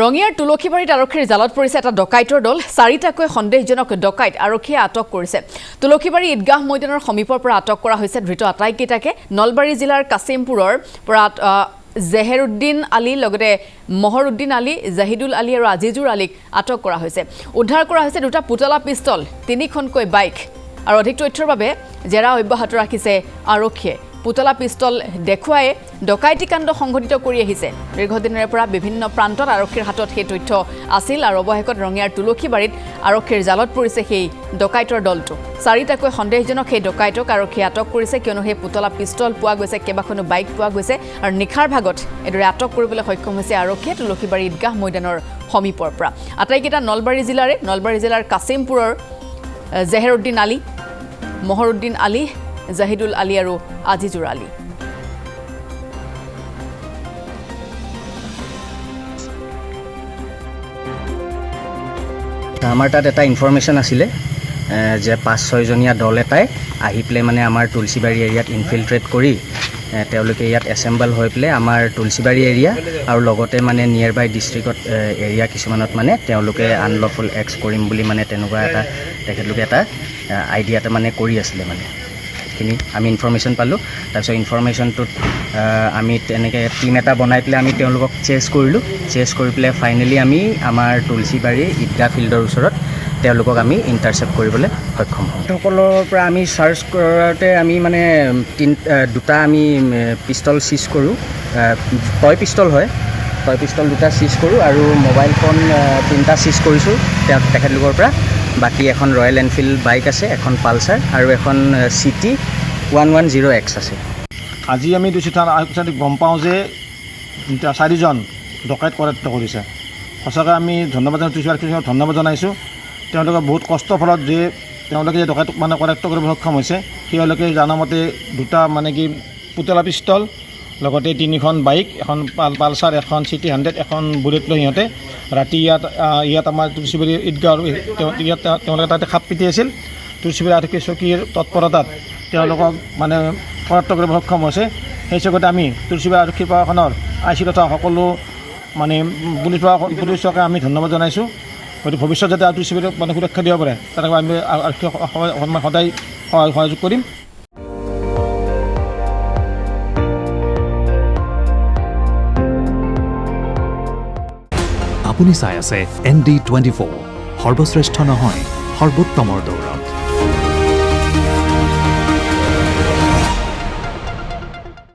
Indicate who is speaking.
Speaker 1: ৰঙিয়াৰ তুলসীবাৰীত আৰক্ষীৰ জালত পৰিছে এটা ডকাইতৰ দল 4টাকৈ সন্দেহজনক ডকাইত আৰক্ষীয়ে আটক কৰিছে তুলসীবাৰী ঈদগাহ ময়দানৰ সমীপৰ পৰা আটক কৰা হৈছে ধৃত আটাইকেইটাকে নলবাৰী জিলাৰ কাছিমপুৰৰ পৰা জেহেৰুদ্দিন আলী লগতে মহৰুদ্দিন আলী জাহিদুল আলী আৰু আজিজুৰ আলীক আটক কৰা হৈছে উদ্ধাৰ কৰা হৈছে দুটা পুতলা পিস্তল 3খনকৈ বাইক আৰু অধিক তথ্যৰ বাবে জেৰা অব্যাহত ৰাখিছে আৰক্ষীয়ে পুতলা পিস্তল দেখুৱাই ডকাইতি কাণ্ড সংঘটিত কৰি আহিছে দীৰ্ঘদিনৰ পৰা বিভিন্ন প্ৰান্তত আৰক্ষীৰ হাতত সেই তথ্য আছিল আৰু অৱশেষত ৰঙিয়াৰ তুলসীবাৰীত আৰক্ষীৰ জালত পৰিছে সেই ডকাইতৰ দলটো 4টাকৈ সন্দেহজনক সেই ডকাইতক আৰক্ষীয়ে আটক কৰিছে কিয়নো সেই পুতলা পিস্তল পোৱা গৈছে কেইবাখনো বাইক পোৱা গৈছে আৰু নিখাৰ ভাগত এদৰে আটক কৰিবলৈ সক্ষম হৈছে আৰক্ষীয়ে তুলসীবাৰী ঈদগাহ ময়দানৰ সমীপৰ পৰা আটাইকেইটা নলবাৰী জিলাৰ কাছিমপুৰৰ জেহেৰুদ্দিন আলী মহৰুদ্দিন আলী জাহিদুল আলী আৰু আজিজুৰ আলী
Speaker 2: আমাৰ তাত এটা ইনফৰমেশ্যন আছিলে যে 5-6 জনীয়া দল এটাই আহি পেলাই মানে আমাৰ তুলসীবাৰী এৰিয়াত ইনফিল্ট্ৰেট কৰি তেওঁলোকে ইয়াত এছেম্বল হৈ পেলাই আমাৰ তুলসীবাৰী এৰিয়া আৰু লগতে মানে নিয়াৰ বাই ডিষ্ট্ৰিক্টত এৰিয়া কিছুমানত মানে তেওঁলোকে আনলফুল এক্স কৰিম বুলি মানে তেনেকুৱা এটা তেখেতলোকে এটা আইডিয়া এটা মানে কৰি আছিলে মানে খিনি আমি ইনফৰমেশ্যন পালোঁ তাৰপিছত ইনফৰমেশ্যনটোত আমি তেনেকৈ টিম এটা বনাই পেলাই আমি তেওঁলোকক চেছ কৰিলোঁ চেছ কৰি পেলাই ফাইনেলি আমি আমাৰ তুলসীবাৰী ঈদগাহ ফিল্ডৰ ওচৰত তেওঁলোকক আমি ইণ্টাৰচেপ্ট কৰিবলৈ সক্ষম হওঁ সকলৰ পৰা আমি চাৰ্চ কৰোঁতে আমি মানে দুটা আমি পিষ্টল চিজ কৰোঁ টয় পিষ্টল হয় টয় পিষ্টল দুটা চিজ কৰোঁ আৰু মোবাইল ফোন 3টা চিজ কৰিছোঁ তেখেতলোকৰ পৰা বাকী এখন ৰয়েল এনফিল্ড বাইক আছে এখন পালচাৰ আৰু এখন চিটি 110X আছে
Speaker 3: আজি আমি গম পাওঁ যে 4জন ডকাইত কৰায়ত্ব কৰিছে সঁচাকৈ আমি ধন্যবাদ জনাইছোঁ তেওঁলোকে বহুত কষ্টৰ ফলত যে তেওঁলোকে যে ডকাইত মানে কৰায়ত্ব কৰিব সক্ষম হৈছে তেওঁলোকে জানামতে দুটা মানে কি পুতলা পিষ্টল লগতে 3খন বাইক এখন পালচাৰ এখন চিটি 100 এখন বুলেট লৈ সিহঁতে ৰাতি ইয়াত আমাৰ তুলসীবাৰী ঈদগাহ ইয়াত তেওঁলোকে তাতে খাপ পিটি আছিল তুলসীবাৰী আৰক্ষী চকীৰ তৎপৰতাত তেওঁলোকক মানে কৰায়ত্ব কৰিব সক্ষম হৈছে সেই চকতে আমি তুলসীবাৰী আৰক্ষী প্ৰশাসনৰ IC তথা সকলো মানে পুলিচকে আমি ধন্যবাদ জনাইছোঁ গতিকে ভৱিষ্যত যাতে তুলসীবাৰীক মানে সুৰক্ষা দিব পাৰে তাৰ আমি আৰক্ষী সদায় সহযোগ কৰিম
Speaker 4: আপুনি চাই আছে ND24 সৰ্বশ্ৰেষ্ঠ নহয় সৰ্বোত্তমৰ দৌৰ